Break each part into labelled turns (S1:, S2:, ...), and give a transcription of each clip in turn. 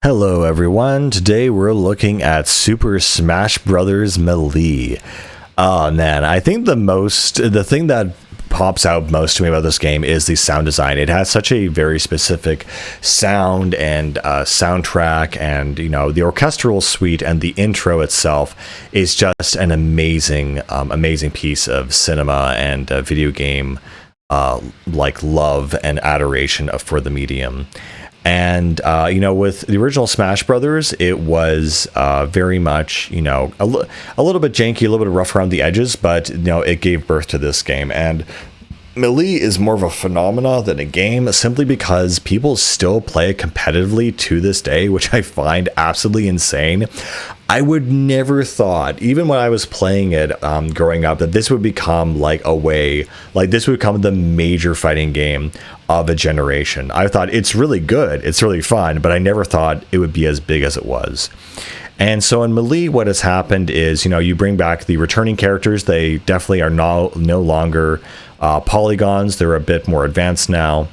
S1: Hello everyone, today we're looking at Super Smash Bros. Melee. Oh man, I think the thing that pops out most to me about this game is the sound design. It has such a very specific sound and soundtrack, and the orchestral suite and the intro itself is just an amazing piece of cinema and video game like love and adoration for the medium. And, with the original Smash Brothers, it was very much, a little bit janky, a little bit rough around the edges, but, it gave birth to this game. And Melee is more of a phenomena than a game, simply because people still play it competitively to this day, which I find absolutely insane. I would never thought, even when I was playing it growing up, that this would become this would become the major fighting game of a generation. I thought it's really good, it's really fun, but I never thought it would be as big as it was. And so in Melee, what has happened is, you bring back the returning characters. They definitely are no longer polygons. They're a bit more advanced now,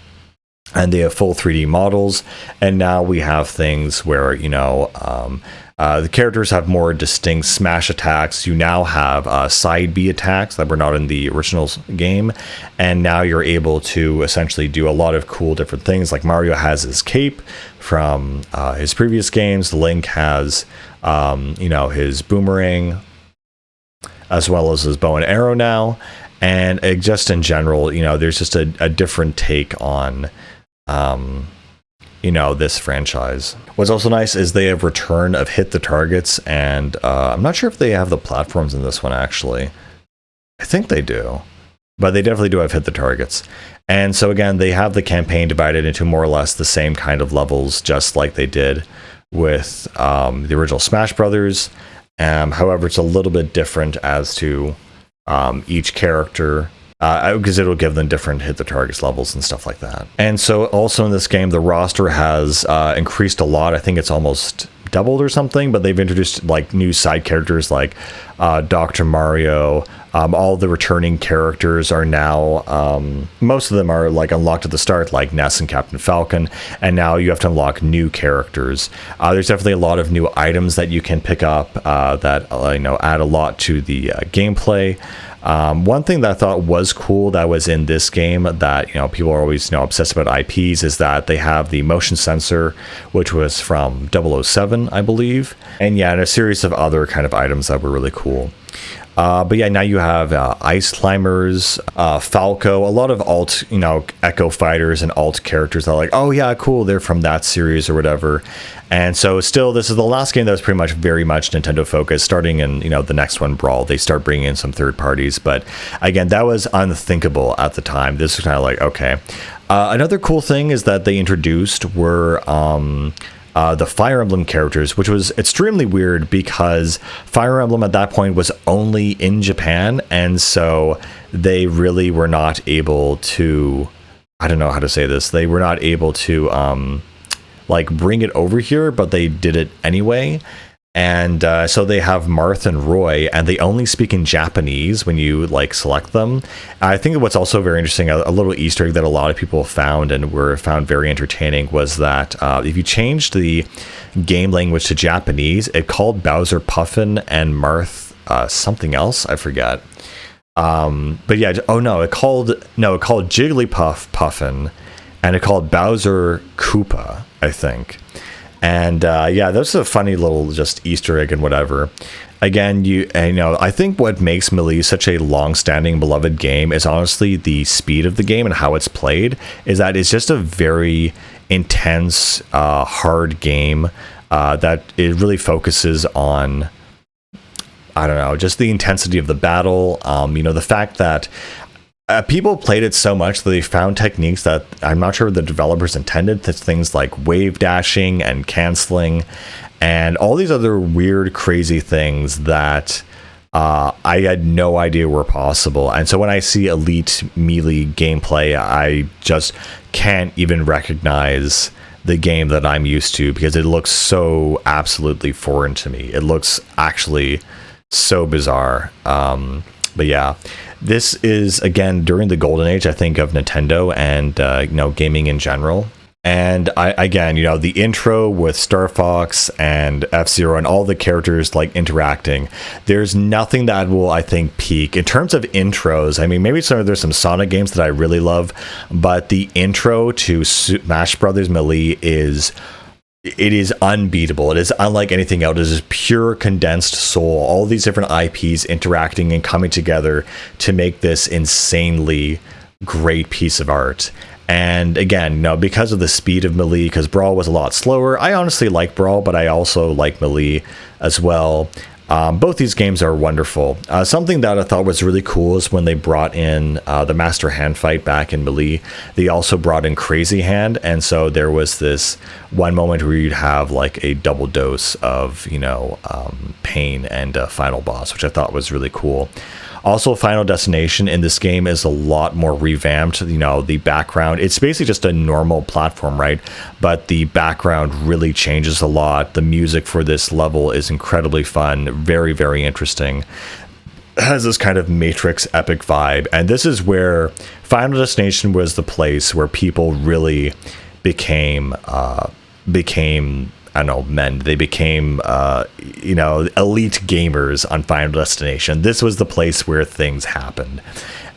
S1: and they have full 3D models. And now we have things where, the characters have more distinct smash attacks. You now have side B attacks that were not in the original game. And now you're able to essentially do a lot of cool different things. Like Mario has his cape from his previous games. Link has, his boomerang, as well as his bow and arrow now. And just in general, there's just a different take on this franchise. What's also nice is they have return of hit the targets, and I'm not sure if they have the platforms in this one, actually. I think they do, but they definitely do have hit the targets. And so again, they have the campaign divided into more or less the same kind of levels, just like they did with the original Smash Brothers. However, it's a little bit different as to each character, because it'll give them different hit the targets levels and stuff like that. And so also in this game, the roster has increased a lot. I think it's almost doubled or something, but they've introduced new side characters like Dr. Mario. All the returning characters are now, most of them are unlocked at the start, like Ness and Captain Falcon, and now you have to unlock new characters. There's definitely a lot of new items that you can pick up that add a lot to the gameplay. One thing that I thought was cool that was in this game that people are always obsessed about IPs is that they have the motion sensor, which was from 007, I believe, and and a series of other kind of items that were really cool. But now you have Ice Climbers, Falco, a lot of alt, Echo Fighters and alt characters that are like, oh yeah, cool, they're from that series or whatever. And so still, this is the last game that was pretty much very much Nintendo focused. Starting in, the next one, Brawl, they start bringing in some third parties. But again, that was unthinkable at the time. This was kind of like, okay. Another cool thing is that they introduced were the Fire Emblem characters, which was extremely weird because Fire Emblem at that point was only in Japan, and so they really were not able to, I don't know how to say this, they were not able to bring it over here, but they did it anyway. And so they have Marth and Roy, and they only speak in Japanese when you select them. I think what's also very interesting, a little Easter egg that a lot of people found and were found very entertaining, was that if you changed the game language to Japanese, it called Bowser Puffin and Marth something else, I forget. But yeah, it called Jigglypuff Puffin, and it called Bowser Koopa, I think. And that's a funny little just Easter egg and whatever. Again, I think what makes Melee such a long-standing beloved game is honestly the speed of the game and how it's played. Is that it's just a very intense, hard game that it really focuses on, I don't know, just the intensity of the battle. The fact that people played it so much that they found techniques that I'm not sure the developers intended, things like wave dashing and canceling and all these other weird, crazy things that I had no idea were possible. And so when I see Elite Melee gameplay, I just can't even recognize the game that I'm used to because it looks so absolutely foreign to me. It looks actually so bizarre. But yeah, this is, again, during the golden age, I think, of Nintendo and, gaming in general. And again, the intro with Star Fox and F-Zero and all the characters like interacting, there's nothing that will, I think, peak in terms of intros. I mean, maybe there's some Sonic games that I really love, but the intro to Smash Brothers Melee is unbeatable. It is unlike anything else. It is pure condensed soul. All these different IPs interacting and coming together to make this insanely great piece of art. And again, because of the speed of Melee, because Brawl was a lot slower. I honestly like Brawl, but I also like Melee as well. Both these games are wonderful. Something that I thought was really cool is when they brought in the Master Hand fight back in Melee, they also brought in Crazy Hand. And so there was this one moment where you'd have like a double dose of, pain and final boss, which I thought was really cool. Also, Final Destination in this game is a lot more revamped. The background, it's basically just a normal platform, right? But the background really changes a lot. The music for this level is incredibly fun, very, very interesting. It has this kind of Matrix epic vibe. And this is where Final Destination was the place where people really became I don't know, men. They became, elite gamers on Final Destination. This was the place where things happened.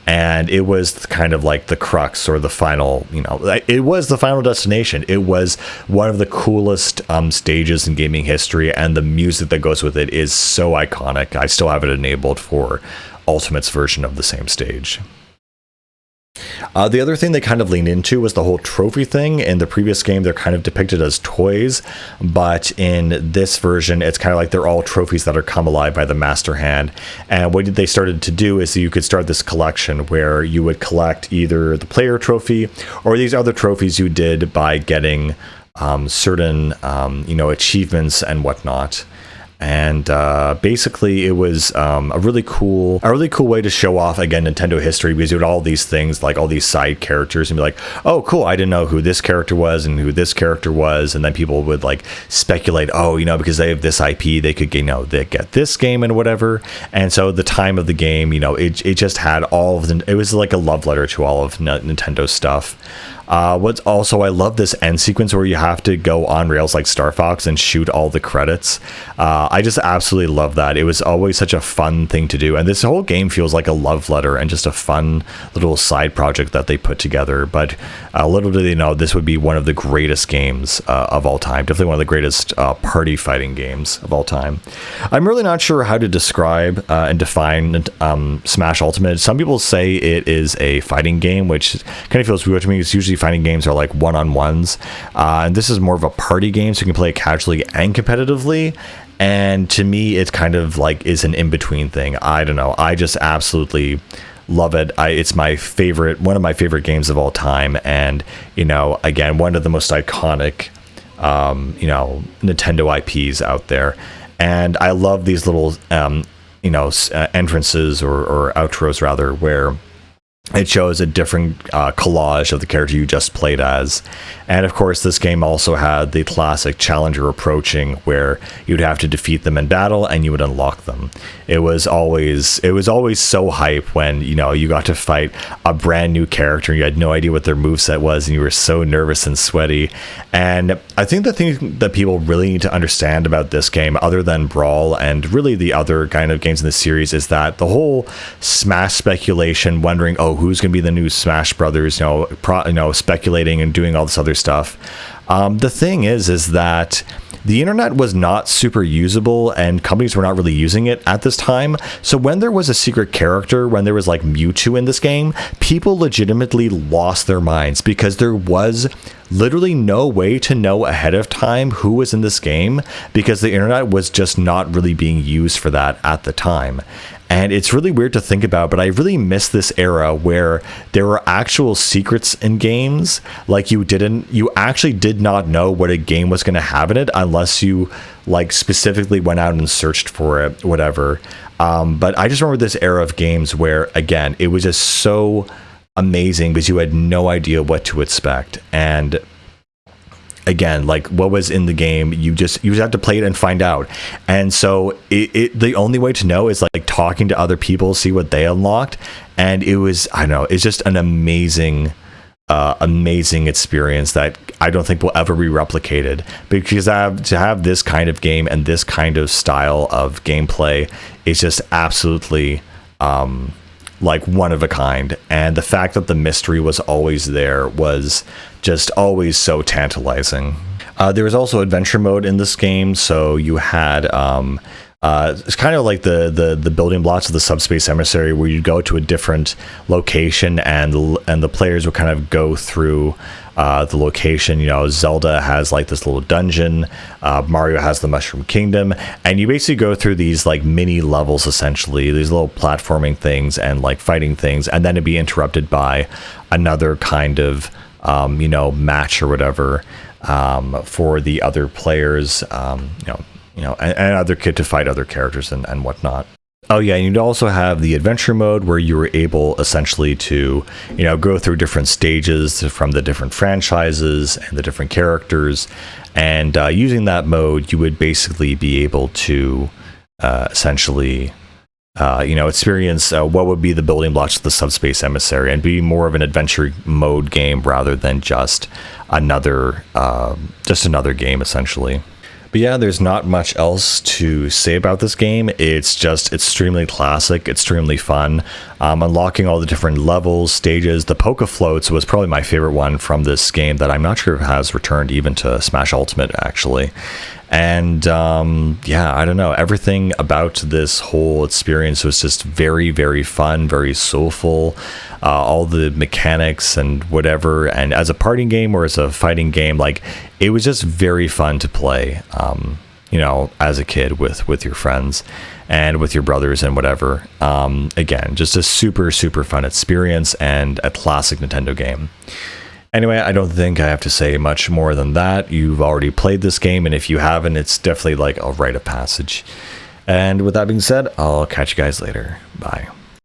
S1: And it was kind of like the crux or the final, it was the Final Destination. It was one of the coolest stages in gaming history. And the music that goes with it is so iconic. I still have it enabled for Ultimate's version of the same stage. The other thing they kind of leaned into was the whole trophy thing. In the previous game, they're kind of depicted as toys, but in this version, it's kind of like they're all trophies that are come alive by the Master Hand. And what they started to do is you could start this collection where you would collect either the player trophy or these other trophies you did by getting certain, achievements and whatnot. And basically it was a really cool way to show off, again, Nintendo history, because you had all these things, like all these side characters, and be like, oh cool, I didn't know who this character was and who this character was. And then people would like speculate, because they have this IP, they could they get this game and whatever. And so the time of the game, it just had all of it was like a love letter to all of Nintendo stuff. What's also, I love this end sequence where you have to go on rails like Star Fox and shoot all the credits. I just absolutely love that. It was always such a fun thing to do. And this whole game feels like a love letter and just a fun little side project that they put together. But little do they know, this would be one of the greatest games of all time. Definitely one of the greatest party fighting games of all time. I'm really not sure how to describe and define Smash Ultimate. Some people say it is a fighting game, which kind of feels weird to me. It's usually fighting games are like one-on-ones. And this is more of a party game, so you can play it casually and competitively. And to me, it's kind of like is an in-between thing. I don't know. I just absolutely love it. It's my favorite, one of my favorite games of all time. And, again, one of the most iconic, Nintendo IPs out there. And I love these little, entrances or outros rather, where it shows a different collage of the character you just played as. And of course, this game also had the classic challenger approaching, where you'd have to defeat them in battle and you would unlock them. It was always so hype when, you got to fight a brand new character and you had no idea what their moveset was and you were so nervous and sweaty. And I think the thing that people really need to understand about this game, other than Brawl and really the other kind of games in the series, is that the whole Smash speculation, wondering, who's going to be the new Smash Brothers, speculating and doing all this other stuff. The thing is that the internet was not super usable and companies were not really using it at this time. So when there was a secret character, when there was like Mewtwo in this game, people legitimately lost their minds because there was literally no way to know ahead of time who was in this game, because the internet was just not really being used for that at the time. And it's really weird to think about, but I really miss this era where there were actual secrets in games. Like you actually did not know what a game was going to have in it unless you like specifically went out and searched for it, whatever. But I just remember this era of games where, again, it was just so amazing because you had no idea what to expect. And again, like what was in the game, you just have to play it and find out. And so the only way to know is like talking to other people, see what they unlocked. And it was, I don't know, it's just an amazing experience that I don't think will ever be replicated, because to have this kind of game and this kind of style of gameplay is just absolutely like one of a kind. And the fact that the mystery was always there was just always so tantalizing. There was also adventure mode in this game, so you had it's kind of like the building blocks of the Subspace Emissary, where you go to a different location and the players would kind of go through the location. You know, Zelda has like this little dungeon, Mario has the Mushroom Kingdom, and you basically go through these like mini levels, essentially these little platforming things and like fighting things, and then it'd be interrupted by another kind of you know, match or whatever for the other players, you know, and other kid to fight other characters and whatnot. Oh yeah, and you'd also have the adventure mode, where you were able essentially to, you know, go through different stages from the different franchises and the different characters, and using that mode, you would basically be able to essentially you know, experience what would be the building blocks of the Subspace Emissary, and be more of an adventure mode game rather than just another game, essentially. But yeah, there's not much else to say about this game. It's just extremely classic, extremely fun. Unlocking all the different levels, stages. The Poké Floats was probably my favorite one from this game that I'm not sure if has returned even to Smash Ultimate, actually. And yeah, I don't know, everything about this whole experience was just very, very fun, very soulful. All the mechanics and whatever, and as a party game or as a fighting game, like, it was just very fun to play, you know, as a kid with your friends and with your brothers and whatever. Again, just a super, super fun experience and a classic Nintendo game. Anyway, I don't think I have to say much more than that. You've already played this game, and if you haven't, it's definitely like a rite of passage. And with that being said, I'll catch you guys later. Bye.